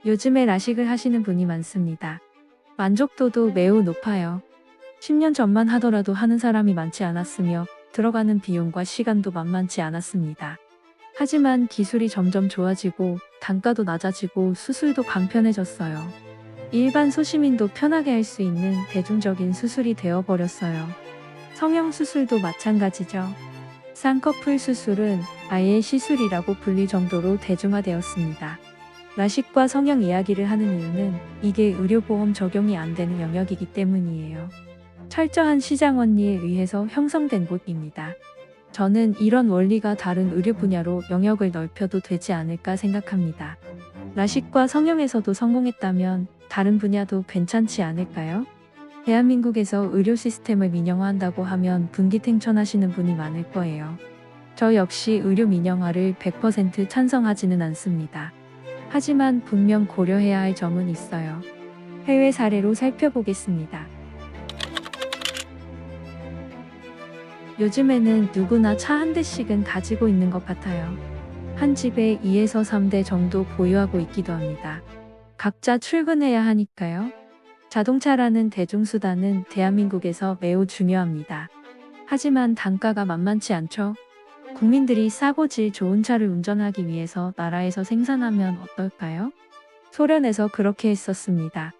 요즘에 라식을 하시는 분이 많습니다. 만족도도 매우 높아요. 10년 전만 하더라도 하는 사람이 많지 않았으며 들어가는 비용과 시간도 만만치 않았습니다. 하지만 기술이 점점 좋아지고 단가도 낮아지고 수술도 간편해졌어요. 일반 소시민도 편하게 할 수 있는 대중적인 수술이 되어버렸어요. 성형수술도 마찬가지죠. 쌍꺼풀 수술은 아예 시술이라고 불릴 정도로 대중화되었습니다. 라식과 성형 이야기를 하는 이유는 이게 의료보험 적용이 안 되는 영역이기 때문이에요. 철저한 시장 원리에 의해서 형성된 곳입니다. 저는 이런 원리가 다른 의료 분야로 영역을 넓혀도 되지 않을까 생각합니다. 라식과 성형에서도 성공했다면 다른 분야도 괜찮지 않을까요? 대한민국에서 의료 시스템을 민영화한다고 하면 분기탱천하시는 분이 많을 거예요. 저 역시 의료 민영화를 100% 찬성하지는 않습니다. 하지만 분명 고려해야 할 점은 있어요. 해외 사례로 살펴보겠습니다. 요즘에는 누구나 차 한 대씩은 가지고 있는 것 같아요. 한 집에 2에서 3대 정도 보유하고 있기도 합니다. 각자 출근해야 하니까요. 자동차라는 대중수단은 대한민국에서 매우 중요합니다. 하지만 단가가 만만치 않죠. 국민들이 싸고 질 좋은 차를 운전하기 위해서 나라에서 생산하면 어떨까요? 소련에서 그렇게 했었습니다.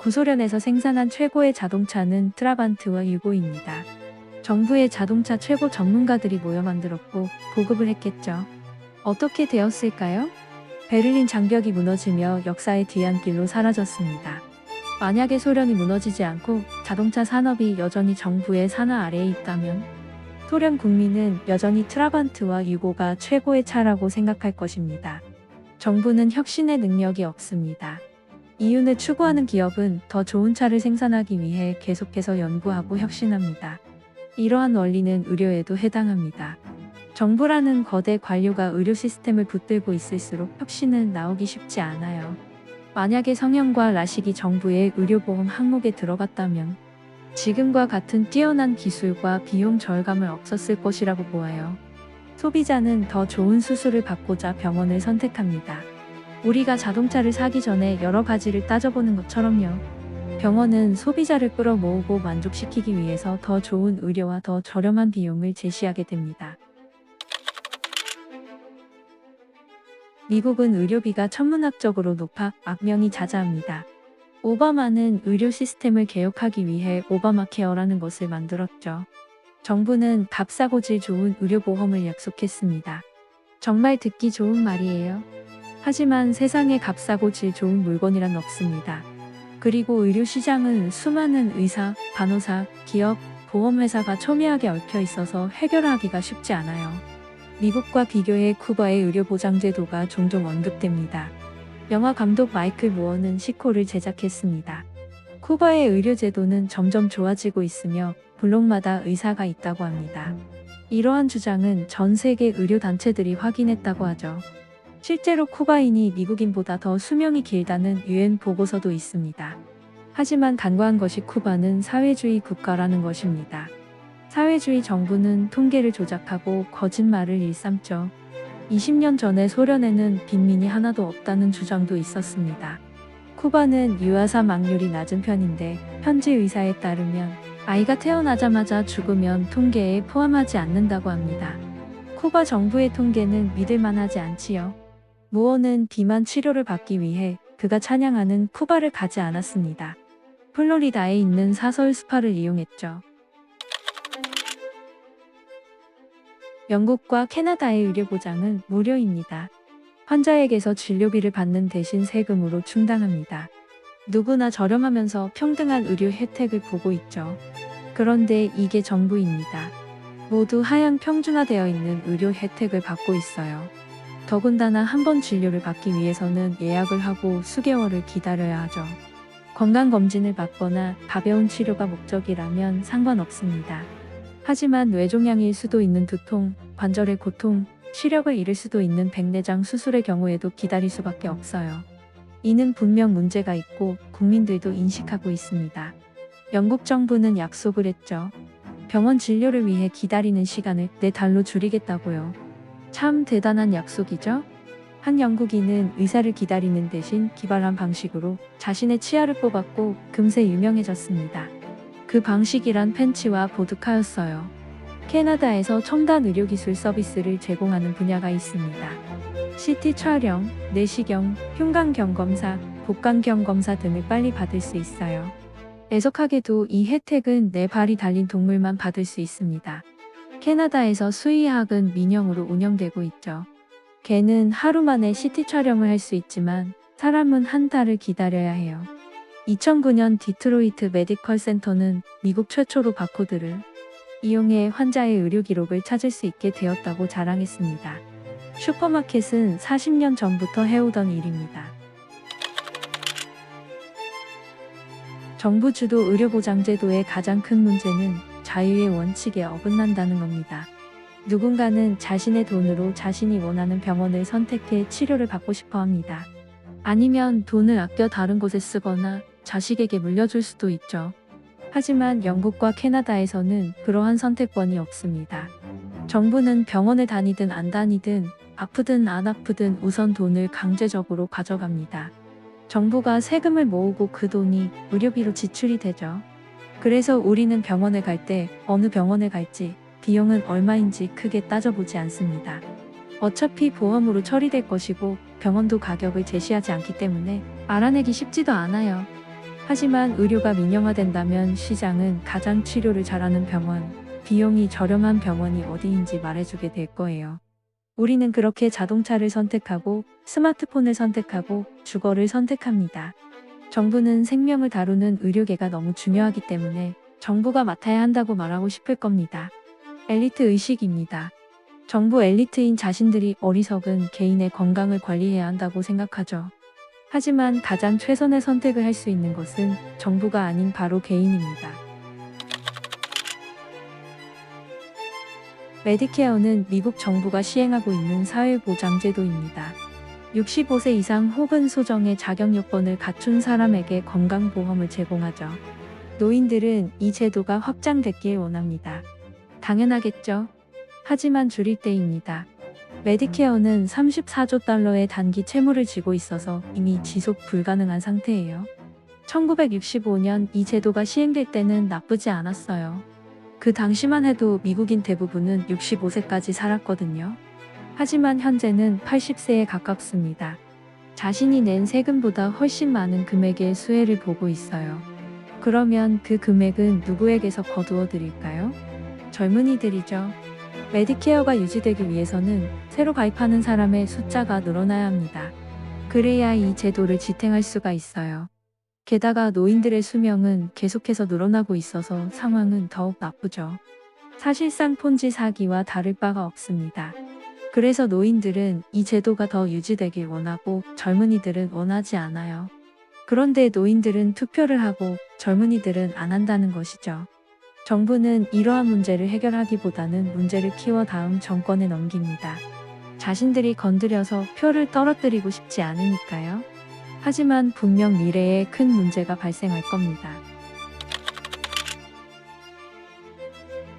구소련에서 생산한 최고의 자동차는 트라반트와 유고입니다. 정부의 자동차 최고 전문가들이 모여 만들었고 보급을 했겠죠. 어떻게 되었을까요? 베를린 장벽이 무너지며 역사의 뒤안길로 사라졌습니다. 만약에 소련이 무너지지 않고 자동차 산업이 여전히 정부의 산하 아래에 있다면 소련 국민은 여전히 트라반트와 유고가 최고의 차라고 생각할 것입니다. 정부는 혁신의 능력이 없습니다. 이윤을 추구하는 기업은 더 좋은 차를 생산하기 위해 계속해서 연구하고 혁신합니다. 이러한 원리는 의료에도 해당합니다. 정부라는 거대 관료가 의료 시스템을 붙들고 있을수록 혁신은 나오기 쉽지 않아요. 만약에 성형과 라식이 정부의 의료보험 항목에 들어갔다면 지금과 같은 뛰어난 기술과 비용 절감을 없었을 것이라고 보아요. 소비자는 더 좋은 수술을 받고자 병원을 선택합니다. 우리가 자동차를 사기 전에 여러 가지를 따져보는 것처럼요. 병원은 소비자를 끌어모으고 만족시키기 위해서 더 좋은 의료와 더 저렴한 비용을 제시하게 됩니다. 미국은 의료비가 천문학적으로 높아 악명이 자자합니다. 오바마는 의료 시스템을 개혁하기 위해 오바마 케어라는 것을 만들었죠. 정부는 값싸고 질 좋은 의료보험을 약속했습니다. 정말 듣기 좋은 말이에요. 하지만 세상에 값싸고 질 좋은 물건이란 없습니다. 그리고 의료 시장은 수많은 의사, 간호사, 기업, 보험회사가 첨예하게 얽혀 있어서 해결하기가 쉽지 않아요. 미국과 비교해 쿠바의 의료보장제도가 종종 언급됩니다. 영화 감독 마이클 무어는 시코를 제작했습니다. 쿠바의 의료제도는 점점 좋아지고 있으며 블록마다 의사가 있다고 합니다. 이러한 주장은 전 세계 의료단체들이 확인했다고 하죠. 실제로 쿠바인이 미국인보다 더 수명이 길다는 유엔 보고서도 있습니다. 하지만 간과한 것이 쿠바는 사회주의 국가라는 것입니다. 사회주의 정부는 통계를 조작하고 거짓말을 일삼죠. 20년 전에 소련에는 빈민이 하나도 없다는 주장도 있었습니다. 쿠바는 유아 사망률이 낮은 편인데 현지 의사에 따르면 아이가 태어나자마자 죽으면 통계에 포함하지 않는다고 합니다. 쿠바 정부의 통계는 믿을만하지 않지요. 무어는 비만 치료를 받기 위해 그가 찬양하는 쿠바를 가지 않았습니다. 플로리다에 있는 사설 스파를 이용했죠. 영국과 캐나다의 의료보장은 무료입니다. 환자에게서 진료비를 받는 대신 세금으로 충당합니다. 누구나 저렴하면서 평등한 의료 혜택을 보고 있죠. 그런데 이게 전부입니다. 모두 하향 평준화되어 있는 의료 혜택을 받고 있어요. 더군다나 한 번 진료를 받기 위해서는 예약을 하고 수개월을 기다려야 하죠. 건강검진을 받거나 가벼운 치료가 목적이라면 상관없습니다. 하지만 뇌종양일 수도 있는 두통, 관절의 고통, 시력을 잃을 수도 있는 백내장 수술의 경우에도 기다릴 수밖에 없어요. 이는 분명 문제가 있고 국민들도 인식하고 있습니다. 영국 정부는 약속을 했죠. 병원 진료를 위해 기다리는 시간을 4달로 줄이겠다고요. 참 대단한 약속이죠? 한 영국인은 의사를 기다리는 대신 기발한 방식으로 자신의 치아를 뽑았고 금세 유명해졌습니다. 그 방식이란 펜치와 보드카였어요. 캐나다에서 첨단 의료기술 서비스를 제공하는 분야가 있습니다. CT 촬영, 내시경, 흉곽경 검사, 복강경 검사 등을 빨리 받을 수 있어요. 애석하게도 이 혜택은 네 발이 달린 동물만 받을 수 있습니다. 캐나다에서 수의학은 민영으로 운영되고 있죠. 개는 하루 만에 CT 촬영을 할 수 있지만 사람은 한 달을 기다려야 해요. 2009년 디트로이트 메디컬 센터는 미국 최초로 바코드를 이용해 환자의 의료 기록을 찾을 수 있게 되었다고 자랑했습니다. 슈퍼마켓은 40년 전부터 해오던 일입니다. 정부 주도 의료보장제도의 가장 큰 문제는 자유의 원칙에 어긋난다는 겁니다. 누군가는 자신의 돈으로 자신이 원하는 병원을 선택해 치료를 받고 싶어 합니다. 아니면 돈을 아껴 다른 곳에 쓰거나 자식에게 물려줄 수도 있죠. 하지만 영국과 캐나다에서는 그러한 선택권이 없습니다. 정부는 병원을 다니든 안 다니든 아프든 안 아프든 우선 돈을 강제적으로 가져갑니다. 정부가 세금을 모으고 그 돈이 의료비로 지출이 되죠. 그래서 우리는 병원에 갈 때 어느 병원에 갈지 비용은 얼마인지 크게 따져보지 않습니다. 어차피 보험으로 처리될 것이고 병원도 가격을 제시하지 않기 때문에 알아내기 쉽지도 않아요. 하지만 의료가 민영화된다면 시장은 가장 치료를 잘하는 병원, 비용이 저렴한 병원이 어디인지 말해주게 될 거예요. 우리는 그렇게 자동차를 선택하고 스마트폰을 선택하고 주거를 선택합니다. 정부는 생명을 다루는 의료계가 너무 중요하기 때문에 정부가 맡아야 한다고 말하고 싶을 겁니다. 엘리트 의식입니다. 정부 엘리트인 자신들이 어리석은 개인의 건강을 관리해야 한다고 생각하죠. 하지만 가장 최선의 선택을 할 수 있는 것은 정부가 아닌 바로 개인입니다. 메디케어는 미국 정부가 시행하고 있는 사회보장제도입니다. 65세 이상 혹은 소정의 자격 요건을 갖춘 사람에게 건강보험을 제공하죠. 노인들은 이 제도가 확장됐길 원합니다. 당연하겠죠. 하지만 줄일 때입니다. 메디케어는 34조 달러의 단기 채무를 지고 있어서 이미 지속 불가능한 상태예요. 1965년 이 제도가 시행될 때는 나쁘지 않았어요. 그 당시만 해도 미국인 대부분은 65세까지 살았거든요. 하지만 현재는 80세에 가깝습니다. 자신이 낸 세금보다 훨씬 많은 금액의 수혜를 보고 있어요. 그러면 그 금액은 누구에게서 거두어 드릴까요? 젊은이들이죠. 메디케어가 유지되기 위해서는 새로 가입하는 사람의 숫자가 늘어나야 합니다. 그래야 이 제도를 지탱할 수가 있어요. 게다가 노인들의 수명은 계속해서 늘어나고 있어서 상황은 더욱 나쁘죠. 사실상 폰지 사기와 다를 바가 없습니다. 그래서 노인들은 이 제도가 더 유지되길 원하고 젊은이들은 원하지 않아요. 그런데 노인들은 투표를 하고 젊은이들은 안 한다는 것이죠. 정부는 이러한 문제를 해결하기보다는 문제를 키워 다음 정권에 넘깁니다. 자신들이 건드려서 표를 떨어뜨리고 싶지 않으니까요. 하지만 분명 미래에 큰 문제가 발생할 겁니다.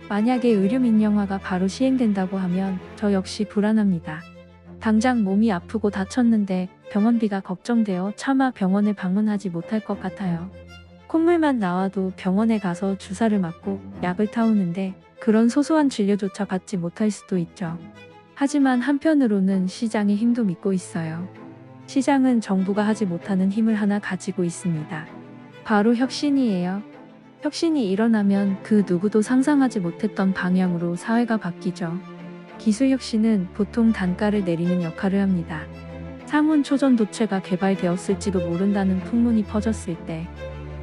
만약에 의료 민영화가 바로 시행된다고 하면 저 역시 불안합니다. 당장 몸이 아프고 다쳤는데 병원비가 걱정되어 차마 병원을 방문하지 못할 것 같아요. 콧물만 나와도 병원에 가서 주사를 맞고 약을 타오는데 그런 소소한 진료조차 받지 못할 수도 있죠. 하지만 한편으로는 시장의 힘도 믿고 있어요. 시장은 정부가 하지 못하는 힘을 하나 가지고 있습니다. 바로 혁신이에요. 혁신이 일어나면 그 누구도 상상하지 못했던 방향으로 사회가 바뀌죠. 기술 혁신은 보통 단가를 내리는 역할을 합니다. 상온 초전도체가 개발되었을지도 모른다는 풍문이 퍼졌을 때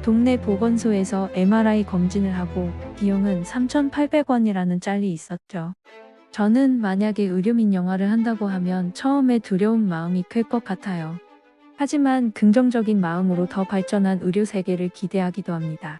동네 보건소에서 MRI 검진을 하고 비용은 3,800원이라는 짤이 있었죠. 저는 만약에 의료 민영화를 한다고 하면 처음에 두려운 마음이 클 것 같아요. 하지만 긍정적인 마음으로 더 발전한 의료 세계를 기대하기도 합니다.